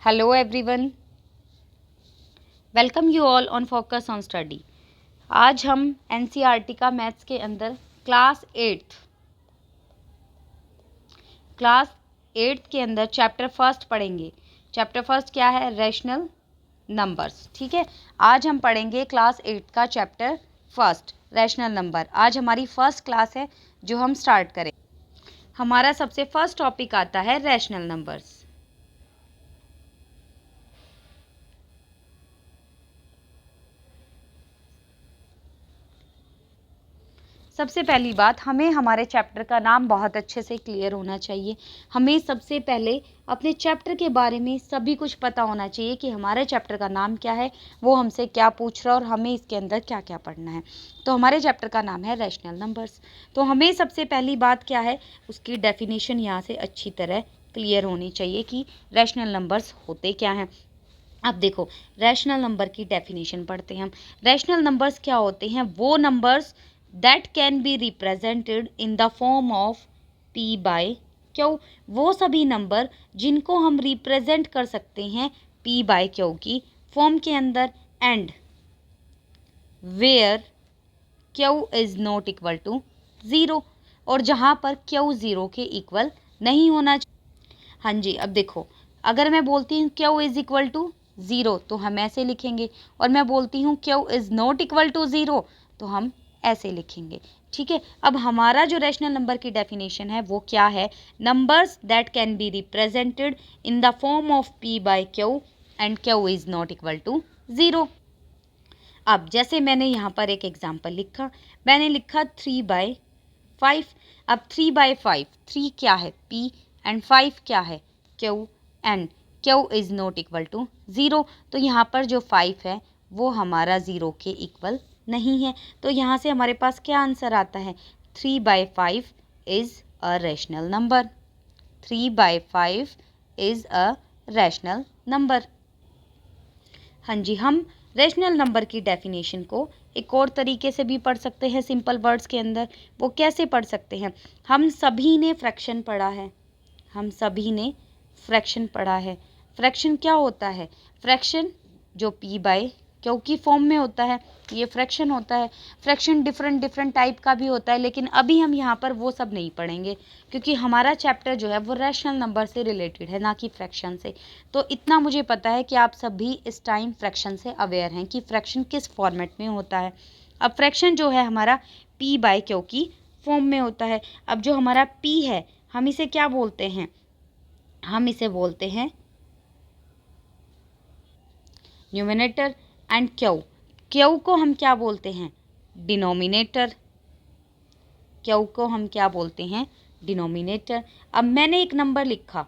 Hello everyone, welcome you all on focus on study. आज हम NCERT का maths के अंदर क्लास एट्थ के अंदर चैप्टर फर्स्ट पढ़ेंगे। चैप्टर फर्स्ट क्या है? Rational numbers. ठीक है, आज हम पढ़ेंगे क्लास एट्थ का चैप्टर फर्स्ट रैशनल नंबर। आज हमारी फर्स्ट क्लास है जो हम स्टार्ट करें। हमारा सबसे फर्स्ट टॉपिक आता है रैशनल नंबर्स। सबसे पहली बात, हमें हमारे चैप्टर का नाम बहुत अच्छे से क्लियर होना चाहिए। हमें सबसे पहले अपने चैप्टर के बारे में सभी कुछ पता होना चाहिए कि हमारे चैप्टर का नाम क्या है, वो हमसे क्या पूछ रहा है और हमें इसके अंदर क्या क्या पढ़ना है। तो हमारे चैप्टर का नाम है रैशनल नंबर्स। तो हमें सबसे पहली बात क्या है, उसकी डेफिनेशन यहाँ से अच्छी तरह क्लियर होनी चाहिए कि रैशनल नंबर्स होते क्या हैं। अब देखो, रैशनल नंबर की डेफिनेशन पढ़ते हैं हम। रैशनल नंबर्स क्या होते हैं? वो numbers that can be represented in the form of P by Q. वो सभी नंबर जिनको हम रिप्रेजेंट कर सकते हैं पी बाय क्यू की फॉर्म के अंदर, and where Q is not equal to zero, और जहाँ पर क्यू ज़ीरो के इक्वल नहीं होना चाहिए। हाँ जी, अब देखो, अगर मैं बोलती हूँ Q is equal to zero तो हम ऐसे लिखेंगे, और मैं बोलती हूँ Q is not equal to zero तो हम ऐसे लिखेंगे। ठीक है, अब हमारा जो रैशनल नंबर की डेफिनेशन है वो क्या है? Numbers that can be represented in the form of P by Q and Q is not equal to zero. अब जैसे मैंने यहाँ पर एक एग्जाम्पल लिखा, मैंने लिखा 3/5। अब 3/5, 3 क्या है? P, एंड 5 क्या है? Q, and Q is not equal to zero. तो यहाँ पर जो 5 है वो हमारा ज़ीरो के इक्वल नहीं है। तो यहाँ से हमारे पास क्या आंसर आता है? 3/5 is a rational number. 3/5 is a rational number. हाँ जी, हम रैशनल नंबर की डेफिनेशन को एक और तरीके से भी पढ़ सकते हैं सिंपल वर्ड्स के अंदर। वो कैसे पढ़ सकते हैं? हम सभी ने फ्रैक्शन पढ़ा है। हम सभी ने फ्रैक्शन पढ़ा है। फ्रैक्शन क्या होता है? फ्रैक्शन जो पी बाय क्यू की फॉर्म में होता है, ये फ्रैक्शन होता है। फ्रैक्शन डिफरेंट डिफरेंट टाइप का भी होता है, लेकिन अभी हम यहाँ पर वो सब नहीं पढ़ेंगे, क्योंकि हमारा चैप्टर जो है वो रैशनल नंबर से रिलेटेड है, ना कि फ्रैक्शन से। तो इतना मुझे पता है कि आप सभी इस टाइम फ्रैक्शन से अवेयर हैं कि फ्रैक्शन किस फॉर्मेट में होता है। अब फ्रैक्शन जो है हमारा पी बाय क्यू की फॉर्म में होता है। अब जो हमारा पी है, हम इसे क्या बोलते हैं? हम इसे बोलते हैं न्यूमरेटर, एंड क्यू को हम क्या बोलते हैं? डिनोमिनेटर। क्यू को हम क्या बोलते हैं? डिनोमिनेटर। अब मैंने एक नंबर लिखा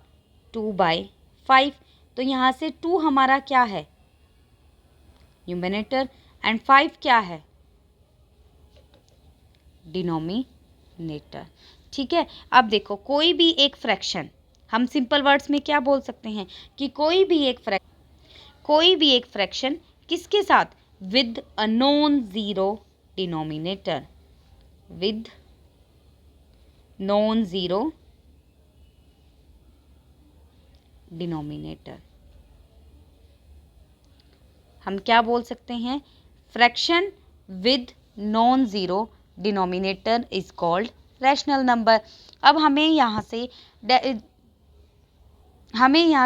2/5, तो यहाँ से 2 हमारा क्या है? न्यूमरेटर, एंड 5 क्या है? डिनोमिनेटर। ठीक है, अब देखो, कोई भी एक फ्रैक्शन, हम सिंपल वर्ड्स में क्या बोल सकते हैं कि कोई भी एक फ्रैक्शन किसके साथ? With a non zero denominator. With non zero denominator. हम क्या बोल सकते हैं? Fraction with non zero denominator is called rational number. अब हमें यहाँ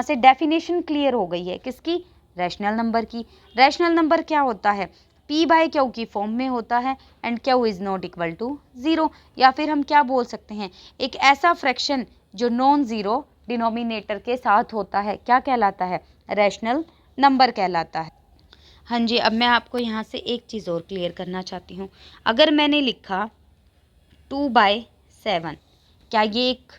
से डेफिनेशन क्लियर हो गई है। किसकी? रैशनल नंबर की। रैशनल नंबर क्या होता है? पी बाय क्यू की फॉर्म में होता है, and Q is not equal to zero. या फिर हम क्या बोल सकते हैं? एक ऐसा फ्रैक्शन जो नॉन ज़ीरो डिनोमिनेटर के साथ होता है, क्या कहलाता है? रैशनल नंबर कहलाता है। हाँ जी, अब मैं आपको यहाँ से एक चीज़ और क्लियर करना चाहती हूँ। अगर मैंने लिखा 2/7, क्या ये एक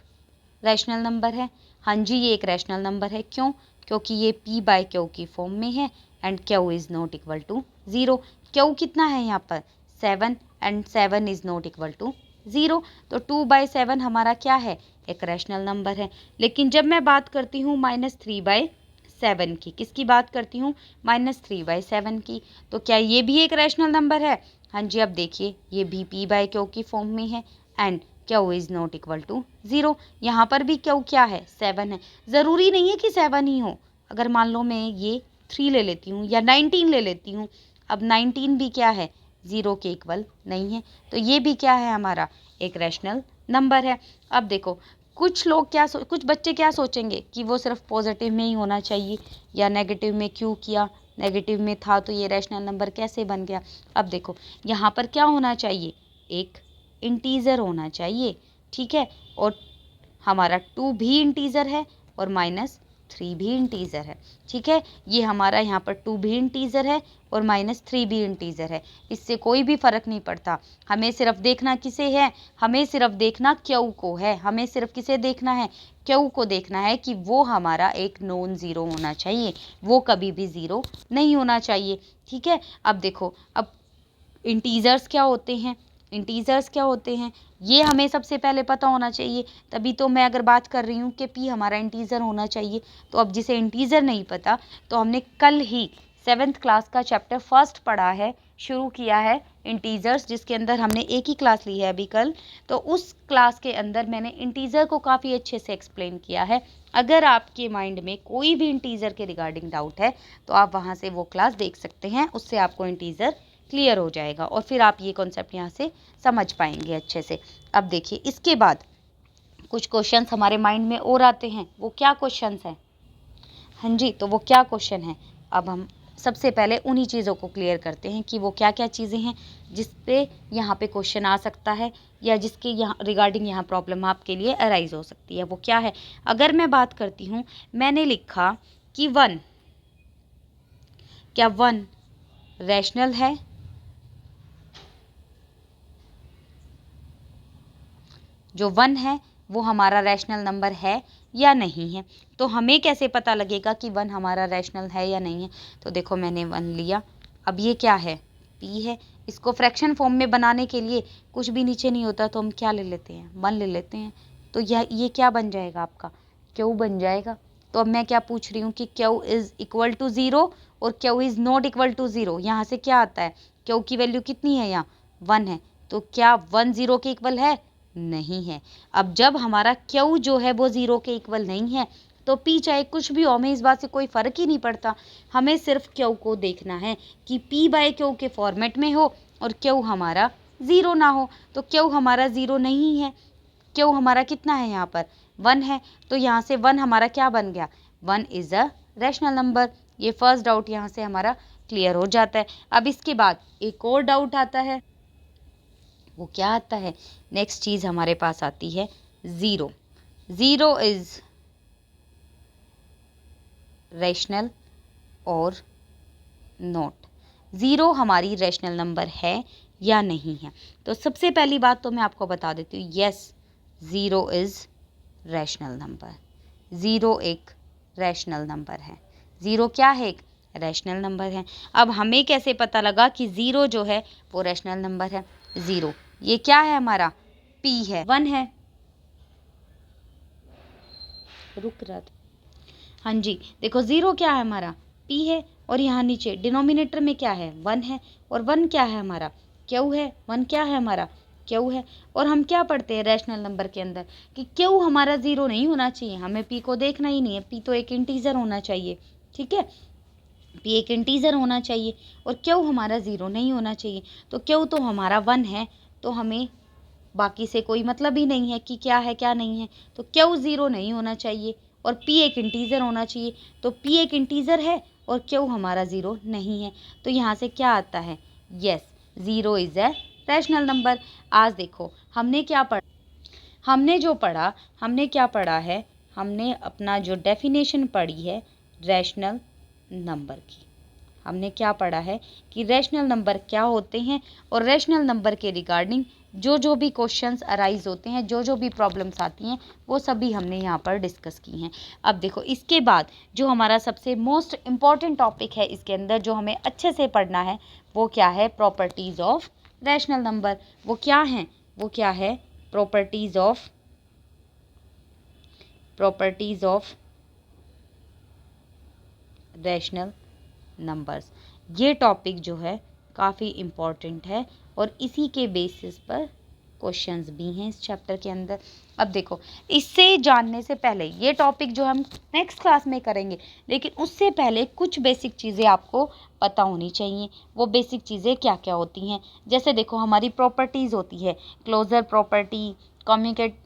रैशनल नंबर है? हाँ जी, ये एक रैशनल नंबर है। क्यों? क्योंकि ये पी बाय क्यू की फॉर्म में है, and Q is not equal to zero. Q कितना है यहाँ पर? 7, and 7 is not equal to zero. तो 2/7 हमारा क्या है? एक रैशनल नंबर है। लेकिन जब मैं बात करती हूँ -3/7 की, किसकी बात करती हूँ? -3/7 की, तो क्या ये भी एक रैशनल नंबर है? हाँ जी, अब देखिए, ये भी पी बाय क्यू की फॉर्म में है, and Q is not equal to zero. यहाँ पर भी क्यू क्या है? 7 है। ज़रूरी नहीं है कि 7 ही हो, अगर मान लो मैं ये 3 ले लेती हूँ या 19 ले लेती हूँ, अब 19 भी क्या है, 0 के इक्वल नहीं है, तो ये भी क्या है, हमारा एक रैशनल नंबर है। अब देखो कुछ लोग कुछ बच्चे क्या सोचेंगे कि वो सिर्फ पॉजिटिव में ही होना चाहिए, या नेगेटिव में क्यों किया, नेगेटिव में था तो ये रैशनल नंबर कैसे बन गया। अब देखो यहाँ पर क्या होना चाहिए, एक इंटीज़र होना चाहिए, ठीक है, और हमारा 2 भी इंटीज़र है और -3 भी इंटीज़र है, ठीक है। ये हमारा यहाँ पर 2 भी इंटीज़र है और -3 भी इंटीज़र है, इससे कोई भी फ़र्क नहीं पड़ता। हमें सिर्फ देखना किसे है, हमें सिर्फ देखना क्यू को है, हमें सिर्फ किसे देखना है, क्यू को देखना है कि वो हमारा एक नॉन ज़ीरो होना चाहिए, वो कभी भी ज़ीरो नहीं होना चाहिए, ठीक है। अब देखो, अब इंटीज़र्स क्या होते हैं, इंटीज़र्स क्या होते हैं ये हमें सबसे पहले पता होना चाहिए, तभी तो मैं अगर बात कर रही हूँ कि पी हमारा इंटीज़र होना चाहिए। तो अब जिसे इंटीज़र नहीं पता, तो हमने कल ही 7th क्लास का चैप्टर फर्स्ट पढ़ा है, शुरू किया है इंटीज़र्स, जिसके अंदर हमने एक ही क्लास ली है अभी कल, तो उस क्लास के अंदर मैंने इंटीज़र को काफ़ी अच्छे से एक्सप्लेन किया है। अगर आपके माइंड में कोई भी इंटीज़र के रिगार्डिंग डाउट है तो आप वहाँ से वो क्लास देख सकते हैं, उससे आपको इंटीज़र क्लियर हो जाएगा और फिर आप ये कॉन्सेप्ट यहाँ से समझ पाएंगे अच्छे से। अब देखिए इसके बाद कुछ क्वेश्चंस हमारे माइंड में और आते हैं, वो क्या क्वेश्चंस हैं, हाँ जी, तो वो क्या क्वेश्चन है। अब हम सबसे पहले उन्हीं चीज़ों को क्लियर करते हैं कि वो क्या क्या चीज़ें हैं जिस पे यहाँ पे क्वेश्चन आ सकता है, या जिसके यहाँ रिगार्डिंग यहाँ प्रॉब्लम आपके लिए अराइज हो सकती है। वो क्या है, अगर मैं बात करती हूँ, मैंने लिखा कि 1, क्या 1 रैशनल है, जो 1 है वो हमारा रैशनल नंबर है या नहीं है। तो हमें कैसे पता लगेगा कि 1 हमारा रैशनल है या नहीं है। तो देखो मैंने 1 लिया, अब ये क्या है, p है। इसको फ्रैक्शन फॉर्म में बनाने के लिए कुछ भी नीचे नहीं होता, तो हम क्या ले लेते हैं, 1 ले लेते हैं। तो ये क्या बन जाएगा, आपका q बन जाएगा। तो अब मैं क्या पूछ रही हूँ कि q इज़ इक्वल टू 0 और q is not equal to 0। यहाँ से क्या आता है, q की वैल्यू कितनी है, यहाँ 1 है, तो क्या 1 0 के इक्वल है, नहीं है। अब जब हमारा Q जो है वो 0 के इक्वल नहीं है, तो P चाहे कुछ भी हो, हमें इस बात से कोई फ़र्क ही नहीं पड़ता। हमें सिर्फ Q को देखना है कि P बाय Q के फॉर्मेट में हो और Q हमारा 0 ना हो। तो Q हमारा 0 नहीं है, Q हमारा कितना है, यहाँ पर 1 है, तो यहाँ से 1 हमारा क्या बन गया, 1 इज़ अ रैशनल नंबर। ये फर्स्ट डाउट यहाँ से हमारा क्लियर हो जाता है। अब इसके बाद एक और डाउट आता है, वो क्या आता है, नेक्स्ट चीज़ हमारे पास आती है 0। 0 इज़ रैशनल और नॉट, 0 हमारी रैशनल नंबर है या नहीं है। तो सबसे पहली बात तो मैं आपको बता देती हूँ, यस 0 इज़ रैशनल नंबर। 0 एक रैशनल नंबर है, 0 क्या है, एक रैशनल नंबर है। अब हमें कैसे पता लगा कि 0 जो है वो रैशनल नंबर है। 0 ये क्या है, हमारा p है, 1 है, रुक रहा था, हाँ जी, देखो 0 क्या है, हमारा p है, और यहाँ नीचे डिनोमिनेटर में क्या है, 1 है, और 1 क्या है, हमारा q है, 1 क्या है, हमारा q है। और हम क्या पढ़ते हैं रैशनल नंबर के अंदर कि q हमारा 0 नहीं होना चाहिए, हमें p को देखना ही नहीं है, p तो एक इंटीजर होना चाहिए, ठीक है, p एक इंटीजर होना चाहिए और q हमारा 0 नहीं होना चाहिए। तो q तो हमारा 1 है, तो हमें बाकी से कोई मतलब ही नहीं है कि क्या है क्या नहीं है। तो q 0 नहीं होना चाहिए और p एक इंटीजर होना चाहिए। तो p एक इंटीजर है और q हमारा 0 नहीं है। तो यहाँ से क्या आता है, yes 0 is a rational number. आज देखो हमने क्या पढ़ा, हमने क्या पढ़ा है, हमने अपना जो डेफिनेशन पढ़ी है रैशनल नंबर की। हमने क्या पढ़ा है कि रैशनल नंबर क्या होते हैं, और रैशनल नंबर के रिगार्डिंग जो भी क्वेश्चंस अराइज होते हैं, जो भी प्रॉब्लम्स आती हैं, वो सभी हमने यहाँ पर डिस्कस की हैं। अब देखो इसके बाद जो हमारा सबसे मोस्ट इम्पॉर्टेंट टॉपिक है इसके अंदर, जो हमें अच्छे से पढ़ना है, वो क्या है, प्रॉपर्टीज़ ऑफ रैशनल नंबर। वो क्या है, प्रॉपर्टीज़ ऑफ रैशनल नंबर्स। ये टॉपिक जो है काफ़ी इम्पॉर्टेंट है और इसी के बेसिस पर क्वेश्चंस भी हैं इस चैप्टर के अंदर। अब देखो, इससे जानने से पहले, ये टॉपिक जो हम नेक्स्ट क्लास में करेंगे, लेकिन उससे पहले कुछ बेसिक चीज़ें आपको पता होनी चाहिए। वो बेसिक चीज़ें क्या क्या होती हैं? जैसे देखो, हमारी प्रॉपर्टीज़ होती है, closure property, communicate,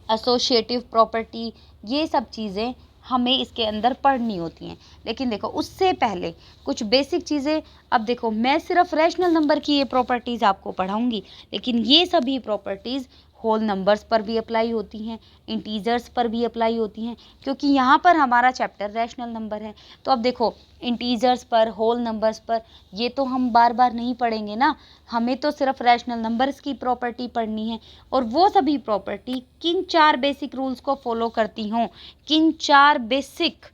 associative property, ये सब चीज़ें हमें इसके अंदर पढ़नी होती हैं। लेकिन देखो, उससे पहले कुछ बेसिक चीज़ें, अब देखो मैं सिर्फ रैशनल नंबर की ये प्रॉपर्टीज़ आपको पढ़ाऊंगी, लेकिन ये सभी प्रॉपर्टीज़ होल नंबर्स पर भी अप्लाई होती हैं, इंटीजर्स पर भी अप्लाई होती हैं, क्योंकि यहाँ पर हमारा चैप्टर रैशनल नंबर है। तो अब देखो, इंटीजर्स पर, होल नंबर्स पर, ये तो हम बार बार नहीं पढ़ेंगे ना, हमें तो सिर्फ रैशनल नंबर्स की प्रॉपर्टी पढ़नी है। और वो सभी प्रॉपर्टी किन 4 बेसिक रूल्स को फॉलो करती हों, किन 4 बेसिक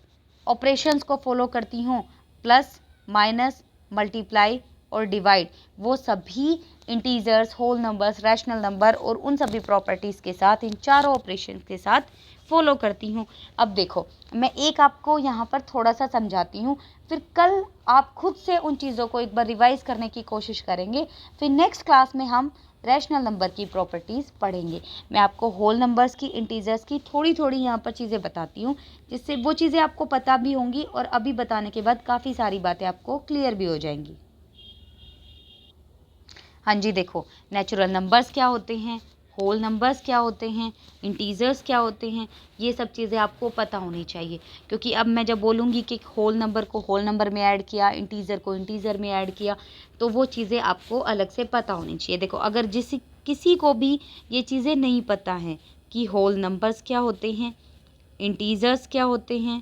ऑपरेशंस को फॉलो करती हों, प्लस, माइनस, मल्टीप्लाई और डिवाइड, वो सभी integers, whole numbers, rational number और उन सभी प्रॉपर्टीज़ के साथ, इन चारों ऑपरेशंस के साथ फॉलो करती हूँ। अब देखो, मैं एक आपको यहाँ पर थोड़ा सा समझाती हूँ, फिर कल आप खुद से उन चीज़ों को एक बार रिवाइज करने की कोशिश करेंगे। फिर नेक्स्ट क्लास में हम रैशनल नंबर की प्रॉपर्टीज़ पढ़ेंगे। मैं आपको होल नंबर्स की, इंटीजर्स की थोड़ी थोड़ी यहाँ पर चीज़ें बताती हूँ, जिससे वो चीज़ें आपको पता भी होंगी और अभी बताने के बाद काफ़ी सारी बातें आपको क्लियर भी हो जाएंगी। हाँ जी, देखो, नेचुरल नंबर्स क्या होते हैं, होल नंबर्स क्या होते हैं, इंटीजर्स क्या होते हैं, ये सब चीज़ें आपको पता होनी चाहिए। क्योंकि अब मैं जब बोलूँगी कि होल नंबर को होल नंबर में ऐड किया, इंटीजर को इंटीजर में ऐड किया, तो वो चीज़ें आपको अलग से पता होनी चाहिए। देखो, अगर किसी को भी ये चीज़ें नहीं पता हैं कि होल नंबर्स क्या होते हैं, इंटीजर्स क्या होते हैं,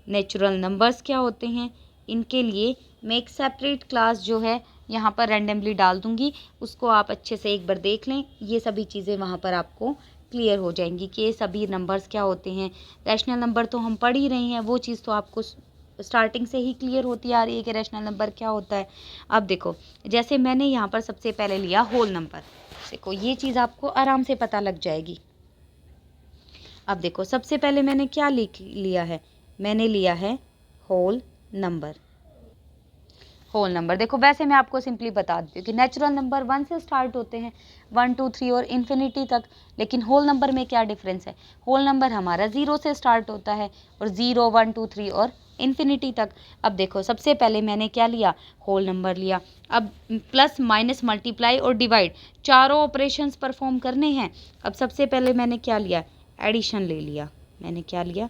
नेचुरल नंबर्स क्या होते हैं, इनके लिए मैं एक सेपरेट क्लास जो है यहाँ पर रैंडमली डाल दूँगी, उसको आप अच्छे से एक बार देख लें। ये सभी चीज़ें वहाँ पर आपको क्लियर हो जाएंगी कि ये सभी नंबर्स क्या होते हैं। रैशनल नंबर तो हम पढ़ ही रहे हैं, वो चीज़ तो आपको स्टार्टिंग से ही क्लियर होती आ रही है कि रैशनल नंबर क्या होता है। अब देखो, जैसे मैंने यहाँ पर सबसे पहले लिया होल नंबर, देखो ये चीज़ आपको आराम से पता लग जाएगी। अब देखो, सबसे पहले मैंने क्या लिया है, मैंने लिया है होल नंबर। होल नंबर, देखो वैसे मैं आपको सिंपली बता देती हूँ कि नेचुरल नंबर 1 से स्टार्ट होते हैं, 1 2 3 और इन्फिनिटी तक। लेकिन होल नंबर में क्या डिफरेंस है, होल नंबर हमारा 0 से स्टार्ट होता है और 0 1 2 3 और इन्फिनिटी तक। अब देखो, सबसे पहले मैंने क्या लिया, होल नंबर लिया। अब प्लस, माइनस, मल्टीप्लाई और डिवाइड, चारों ऑपरेशंस परफॉर्म करने हैं। अब सबसे पहले मैंने क्या लिया, एडिशन ले लिया। मैंने क्या लिया,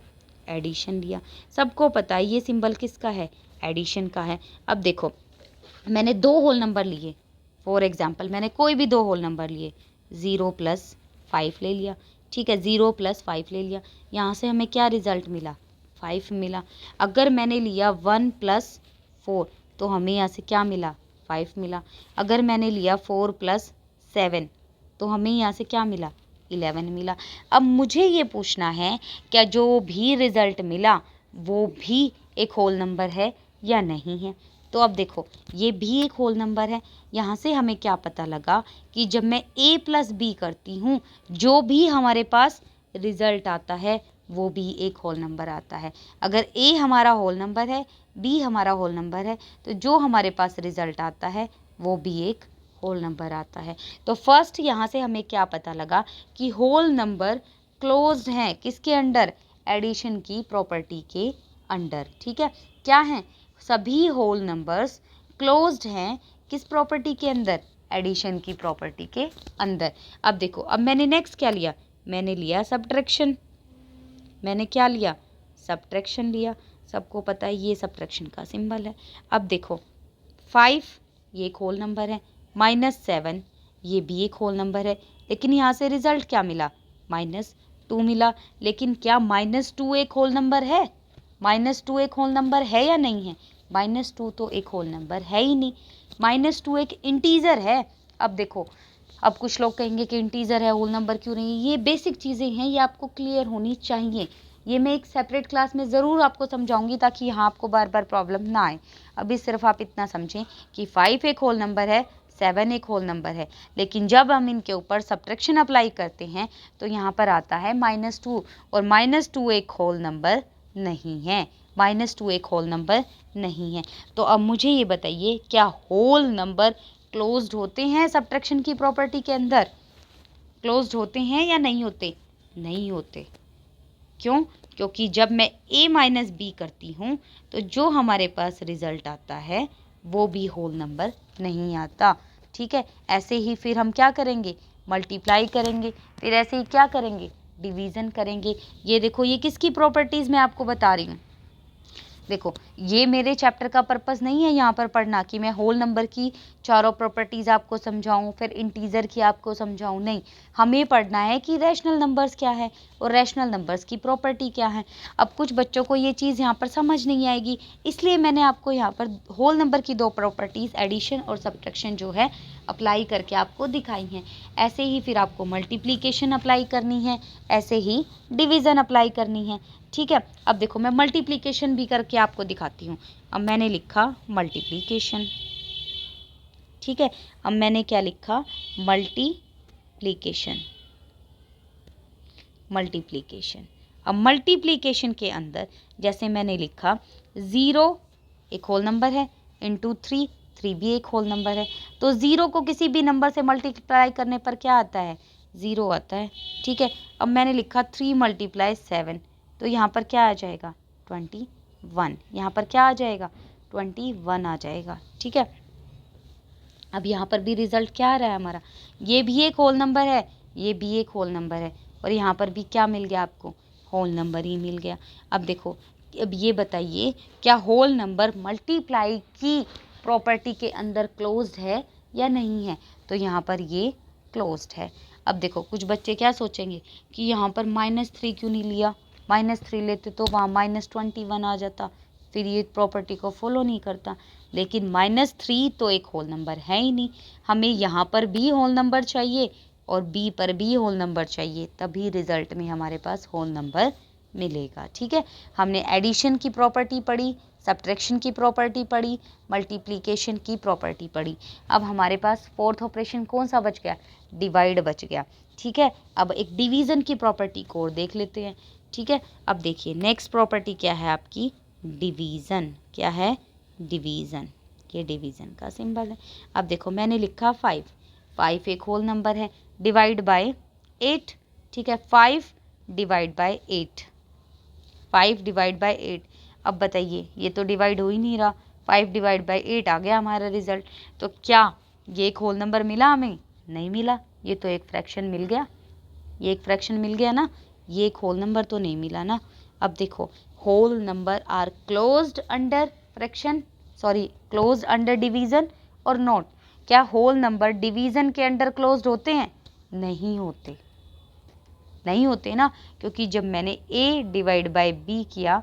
एडिशन लिया। सबको पता है ये सिंबल किसका है, एडिशन का है। अब देखो, मैंने 2 होल नंबर लिए, फॉर एग्जांपल मैंने कोई भी 2 होल नंबर लिए, 0 + 5 ले लिया, ठीक है, 0 + 5 ले लिया। यहाँ से हमें क्या रिजल्ट मिला, 5 मिला। अगर मैंने लिया 1 + 4, तो हमें यहाँ से क्या मिला, 5 मिला। अगर मैंने लिया 4 + 7, तो हमें यहाँ से क्या मिला, 11 मिला। अब मुझे ये पूछना है, क्या जो भी रिजल्ट मिला वो भी एक होल नंबर है या नहीं है। तो अब देखो, ये भी एक होल नंबर है। यहाँ से हमें क्या पता लगा कि जब मैं a + b करती हूँ, जो भी हमारे पास रिजल्ट आता है वो भी एक होल नंबर आता है। अगर a हमारा होल नंबर है, b हमारा होल नंबर है, तो जो हमारे पास रिजल्ट आता है वो भी एक होल नंबर आता है। तो फर्स्ट यहाँ से हमें क्या पता लगा कि होल नंबर क्लोज्ड हैं, किसके अंडर, एडिशन की प्रॉपर्टी के अंडर। ठीक है, क्या है, सभी होल नंबर्स क्लोज्ड हैं किस प्रॉपर्टी के अंदर, एडिशन की प्रॉपर्टी के अंदर। अब देखो, अब मैंने नेक्स्ट क्या लिया, मैंने लिया सब्ट्रैक्शन। मैंने क्या लिया, सब्ट्रैक्शन लिया। सबको पता है ये सब्ट्रैक्शन का सिंबल है। अब देखो, 5 ये एक होल नंबर है, -7 ये भी एक होल नंबर है, लेकिन यहाँ से रिजल्ट क्या मिला, -2 मिला। लेकिन क्या -2 एक होल नंबर है, -2 एक होल नंबर है या नहीं है, -2 तो एक होल नंबर है ही नहीं, -2 एक इंटीजर है। अब देखो, अब कुछ लोग कहेंगे कि इंटीजर है, होल नंबर क्यों नहीं। ये बेसिक चीज़ें हैं, ये आपको क्लियर होनी चाहिए। ये मैं एक सेपरेट क्लास में ज़रूर आपको समझाऊंगी, ताकि यहाँ आपको बार बार प्रॉब्लम ना आए। अभी सिर्फ आप इतना समझें कि 5 एक होल नंबर है, 7 एक होल नंबर है, लेकिन जब हम इनके ऊपर सब्ट्रैक्शन अप्लाई करते हैं तो यहाँ पर आता है -2, और -2 एक होल नंबर नहीं है, -2 एक होल नंबर नहीं है। तो अब मुझे ये बताइए, क्या होल नंबर क्लोज्ड होते हैं सब्ट्रैक्शन की प्रॉपर्टी के अंदर? क्लोज्ड होते हैं या नहीं होते? नहीं होते। क्यों? क्योंकि जब मैं a माइनस बी करती हूँ तो जो हमारे पास रिजल्ट आता है वो भी होल नंबर नहीं आता। ठीक है, ऐसे ही फिर हम क्या करेंगे? मल्टीप्लाई करेंगे, फिर ऐसे ही क्या करेंगे? डिवीज़न करेंगे। ये देखो, ये किसकी प्रॉपर्टीज़ मैं आपको बता रही हूँ। देखो, ये मेरे चैप्टर का पर्पस नहीं है यहाँ पर पढ़ना कि मैं होल नंबर की चारों प्रॉपर्टीज़ आपको समझाऊँ, फिर इंटीजर की आपको समझाऊँ, नहीं। हमें पढ़ना है कि रैशनल नंबर्स क्या है और रैशनल नंबर्स की प्रॉपर्टी क्या है। अब कुछ बच्चों को ये चीज़ यहाँ पर समझ नहीं आएगी, इसलिए मैंने आपको यहाँ पर होल नंबर की 2 प्रॉपर्टीज़ एडिशन और सब्ट्रैक्शन जो है अप्लाई करके आपको दिखाई हैं। ऐसे ही फिर आपको मल्टीप्लिकेशन अप्लाई करनी है, ऐसे ही डिवीज़न अप्लाई करनी है। ठीक है, अब देखो मैं मल्टीप्लिकेशन भी करके आपको दिखाती हूँ। अब मैंने लिखा मल्टीप्लिकेशन। ठीक है, अब मैंने क्या लिखा? मल्टीप्लिकेशन। मल्टीप्लिकेशन। अब मल्टीप्लिकेशन के अंदर जैसे मैंने लिखा 0 एक होल नंबर है, इंटू 3 भी एक होल नंबर है। तो 0 को किसी भी नंबर से मल्टीप्लाई करने पर क्या आता है? 0 आता है। ठीक है, अब मैंने लिखा 3 × 7, तो यहाँ पर क्या आ जाएगा? 21। यहाँ पर क्या आ जाएगा? 21 आ जाएगा। ठीक है, अब यहाँ पर भी रिजल्ट क्या आ रहा है हमारा? ये भी एक होल नंबर है, ये भी एक होल नंबर है, और यहाँ पर भी क्या मिल गया आपको? होल नंबर ही मिल गया। अब देखो, अब ये बताइए क्या होल नंबर मल्टीप्लाई की प्रॉपर्टी के अंदर क्लोज्ड है या नहीं है? तो यहाँ पर ये क्लोज्ड है। अब देखो, कुछ बच्चे क्या सोचेंगे कि यहाँ पर -3 क्यों नहीं लिया? -3 लेते तो वहाँ -21 आ जाता, फिर ये प्रॉपर्टी को फॉलो नहीं करता। लेकिन -3 तो एक होल नंबर है ही नहीं, हमें यहाँ पर भी होल नंबर चाहिए और बी पर भी होल नंबर चाहिए, तभी रिजल्ट में हमारे पास होल नंबर मिलेगा। ठीक है, हमने एडिशन की प्रॉपर्टी पढ़ी, सब्ट्रैक्शन की प्रॉपर्टी पढ़ी, मल्टीप्लिकेशन की प्रॉपर्टी पढ़ी। अब हमारे पास फोर्थ ऑपरेशन कौन सा बच गया? डिवाइड बच गया। ठीक है, अब एक डिवीज़न की प्रॉपर्टी को और देख लेते हैं। ठीक है, अब देखिए नेक्स्ट प्रॉपर्टी क्या है आपकी? डिवीज़न। क्या है? डिवीज़न। ये डिवीज़न का सिंबल है। अब देखो मैंने लिखा 5 एक होल नंबर है, डिवाइड बाय 8। ठीक है, 5 डिवाइड बाय 8, 5 डिवाइड बाय 8। अब बताइए, ये तो डिवाइड हो ही नहीं रहा, 5 डिवाइड बाय 8 आ गया हमारा रिजल्ट। तो क्या ये एक होल नंबर मिला हमें? नहीं मिला, ये तो एक फ्रैक्शन मिल गया। ये एक फ्रैक्शन मिल गया ना, ये एक होल नंबर तो नहीं मिला ना। अब देखो, whole number are closed under fraction, sorry closed under division और नॉट। क्या होल नंबर डिवीज़न के अंडर क्लोज्ड होते हैं? नहीं होते, नहीं होते ना, क्योंकि जब मैंने a डिवाइड बाय b किया,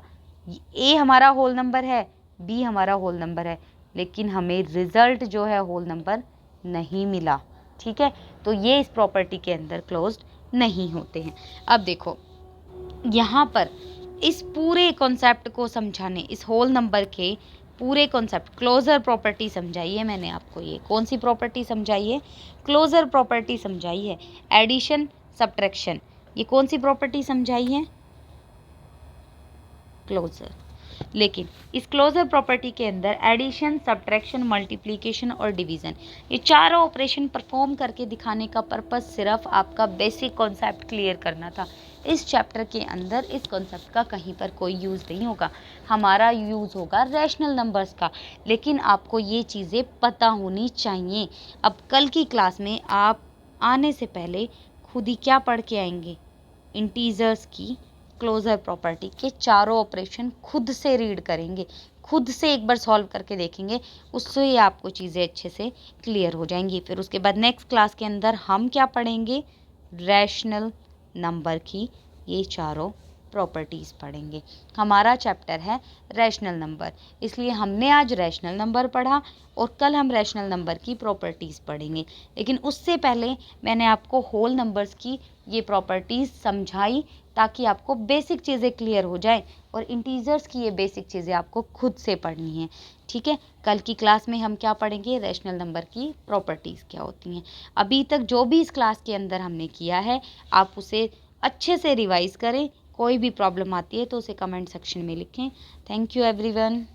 a हमारा होल नंबर है, b हमारा होल नंबर है, लेकिन हमें रिजल्ट जो है होल नंबर नहीं मिला। ठीक है, तो ये इस प्रॉपर्टी के अंदर क्लोज्ड नहीं होते हैं। अब देखो यहाँ पर इस पूरे कॉन्सेप्ट को समझाने, इस होल नंबर के पूरे कॉन्सेप्ट, क्लोजर प्रॉपर्टी समझाई है मैंने आपको। ये कौन सी प्रॉपर्टी समझाई है? क्लोजर प्रॉपर्टी समझाई है। एडिशन, सब्ट्रैक्शन, ये कौन सी प्रॉपर्टी समझाई है? क्लोजर। लेकिन इस क्लोजर प्रॉपर्टी के अंदर एडिशन, सब्ट्रैक्शन, मल्टीप्लिकेशन और डिवीज़न, ये चारों ऑपरेशन परफॉर्म करके दिखाने का पर्पस सिर्फ आपका बेसिक कॉन्सेप्ट क्लियर करना था। इस चैप्टर के अंदर इस कॉन्सेप्ट का कहीं पर कोई यूज़ नहीं होगा, हमारा यूज़ होगा रैशनल नंबर्स का। लेकिन आपको ये चीज़ें पता होनी चाहिए। अब कल की क्लास में आप आने से पहले खुद ही क्या पढ़ के आएंगे? इंटीजर्स की क्लोजर प्रॉपर्टी के चारों ऑपरेशन खुद से रीड करेंगे, खुद से एक बार सॉल्व करके देखेंगे, उससे ही आपको चीज़ें अच्छे से क्लियर हो जाएंगी। फिर उसके बाद नेक्स्ट क्लास के अंदर हम क्या पढ़ेंगे? रैशनल नंबर की ये चारों प्रॉपर्टीज़ पढ़ेंगे। हमारा चैप्टर है रैशनल नंबर, इसलिए हमने आज रैशनल नंबर पढ़ा और कल हम रैशनल नंबर की प्रॉपर्टीज़ पढ़ेंगे। लेकिन उससे पहले मैंने आपको होल नंबर्स की ये प्रॉपर्टीज़ समझाई ताकि आपको बेसिक चीज़ें क्लियर हो जाए, और इंटीजर्स की ये बेसिक चीज़ें आपको खुद से पढ़नी है। ठीक है, कल की क्लास में हम क्या पढ़ेंगे? रैशनल नंबर की प्रॉपर्टीज़ क्या होती हैं। अभी तक जो भी इस क्लास के अंदर हमने किया है आप उसे अच्छे से रिवाइज़ करें। कोई भी प्रॉब्लम आती है तो उसे कमेंट सेक्शन में लिखें। Thank you everyone.